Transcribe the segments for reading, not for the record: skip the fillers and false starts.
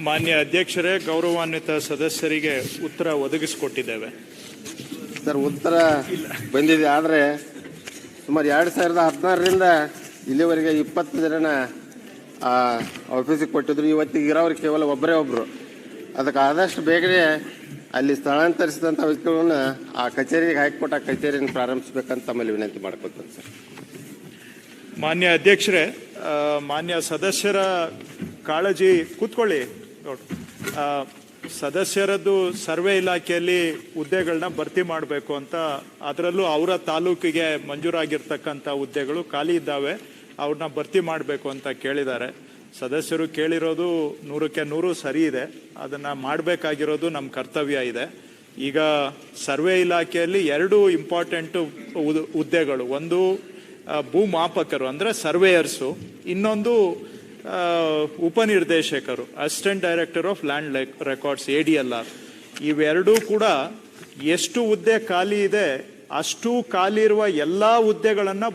ಮಾನ್ಯ ಅಧ್ಯಕ್ಷರೇ, ಗೌರವಾನ್ವಿತ ಸದಸ್ಯರಿಗೆ ಉತ್ತರ ಒದಗಿಸಿಕೊಟ್ಟಿದ್ದೇವೆ. ಸರ್, ಉತ್ತರ ಬಂದಿದೆ. ಆದರೆ ಸುಮಾರು 2016ರಿಂದ ಇಲ್ಲಿವರೆಗೆ 20 ಜನ ಆಫೀಸಿಗೆ ಕೊಟ್ಟಿದ್ರು. ಇವತ್ತಿಗೆ ಇರೋರು ಕೇವಲ ಒಬ್ಬರೇ ಒಬ್ಬರು. ಅದಕ್ಕೆ ಆದಷ್ಟು ಬೇಗನೆ ಅಲ್ಲಿ ಸ್ಥಳಾಂತರಿಸಿದಂಥ ವ್ಯಕ್ತಿಗಳನ್ನ ಆ ಕಚೇರಿಗೆ ಹಾಕಿಕೊಟ್ಟು ಆ ಕಚೇರಿಯನ್ನು ಪ್ರಾರಂಭಿಸಬೇಕಂತ ತಮ್ಮಲ್ಲಿ ವಿನಂತಿ ಮಾಡ್ಕೊತೀನಿ ಸರ್. ಮಾನ್ಯ ಅಧ್ಯಕ್ಷರೇ, ಮಾನ್ಯ ಸದಸ್ಯರ ಕಾಳಜಿ ಕೂತ್ಕೊಳ್ಳಿ. ಸದಸ್ಯರದ್ದು ಸರ್ವೆ ಇಲಾಖೆಯಲ್ಲಿ ಹುದ್ದೆಗಳನ್ನ ಭರ್ತಿ ಮಾಡಬೇಕು ಅಂತ, ಅದರಲ್ಲೂ ಅವರ ತಾಲೂಕಿಗೆ ಮಂಜೂರಾಗಿರ್ತಕ್ಕಂಥ ಹುದ್ದೆಗಳು ಖಾಲಿ ಇದ್ದಾವೆ, ಅವ್ರನ್ನ ಭರ್ತಿ ಮಾಡಬೇಕು ಅಂತ ಕೇಳಿದ್ದಾರೆ. ಸದಸ್ಯರು ಕೇಳಿರೋದು 100ಕ್ಕೆ 100 ಸರಿ ಇದೆ. ಅದನ್ನು ಮಾಡಬೇಕಾಗಿರೋದು ನಮ್ಮ ಕರ್ತವ್ಯ ಇದೆ. ಈಗ ಸರ್ವೆ ಇಲಾಖೆಯಲ್ಲಿ 2 ಇಂಪಾರ್ಟೆಂಟು ಹುದ್ದೆಗಳು, ಒಂದು ಭೂಮಾಪಕರು ಅಂದರೆ ಸರ್ವೇಯರ್ಸು, ಇನ್ನೊಂದು ಉಪನಿರ್ದೇಶಕರು assistant director of land records ADLR. ಇವೆರಡೂ ಕೂಡ ಎಷ್ಟು ಹುದ್ದೆ ಖಾಲಿ ಇದೆ ಅಷ್ಟು ಖಾಲಿ ಇರುವ ಎಲ್ಲ ಹುದ್ದೆಗಳನ್ನು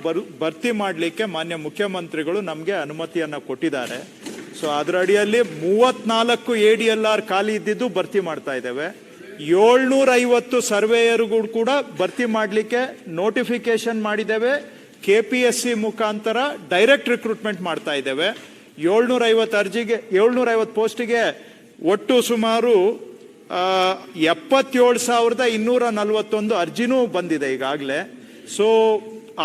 ಭರ್ತಿ ಮಾಡಲಿಕ್ಕೆ ಮಾನ್ಯ ಮುಖ್ಯಮಂತ್ರಿಗಳು ನಮಗೆ ಅನುಮತಿಯನ್ನು ಕೊಟ್ಟಿದ್ದಾರೆ. ಸೊ ಅದರ ಅಡಿಯಲ್ಲಿ 34 ADLR ಖಾಲಿ ಇದ್ದಿದ್ದು ಭರ್ತಿ ಮಾಡ್ತಾ ಇದ್ದೇವೆ. 750 ಸರ್ವೇಯರ್ಗಳು ಕೂಡ ಭರ್ತಿ ಮಾಡಲಿಕ್ಕೆ ನೋಟಿಫಿಕೇಶನ್ ಮಾಡಿದ್ದೇವೆ. KPSC ಮುಖಾಂತರ ಡೈರೆಕ್ಟ್ ರಿಕ್ರೂಟ್ಮೆಂಟ್ ಮಾಡ್ತಾ ಇದ್ದೇವೆ. 750 ಪೋಸ್ಟಿಗೆ ಒಟ್ಟು ಸುಮಾರು 77,241 ಅರ್ಜಿನೂ ಬಂದಿದೆ ಈಗಾಗಲೇ. ಸೊ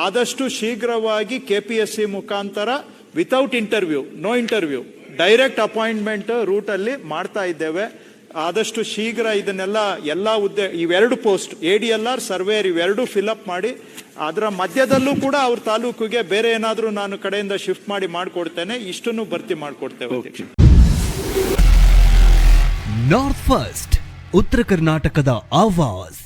ಆದಷ್ಟು ಶೀಘ್ರವಾಗಿ KPSC ಮುಖಾಂತರ without interview, no interview, direct appointment ರೂಟಲ್ಲಿ ಮಾಡ್ತಾ ಇದ್ದೇವೆ. ಆದಷ್ಟು ಶೀಘ್ರ ಇದನ್ನೆಲ್ಲ ಎಲ್ಲ ಹುದ್ದೆ, ಇವೆರಡು ಪೋಸ್ಟ್ ADLR ಸರ್ವೇಯರ್ ಇವೆರಡು ಫಿಲ್ಅಪ್ ಮಾಡಿ, ಅದರ ಮಧ್ಯದಲ್ಲೂ ಕೂಡ ಅವ್ರ ತಾಲೂಕಿಗೆ ಬೇರೆ ಏನಾದರೂ ನಾನು ಕಡೆಯಿಂದ ಶಿಫ್ಟ್ ಮಾಡಿ ಮಾಡಿಕೊಡ್ತೇನೆ. ಇಷ್ಟನ್ನು ಭರ್ತಿ ಮಾಡಿಕೊಡ್ತೇವೆ. ನಾರ್ತ್ ಫಸ್ಟ್, ಉತ್ತರ ಕರ್ನಾಟಕದ ಆವಾಜ್.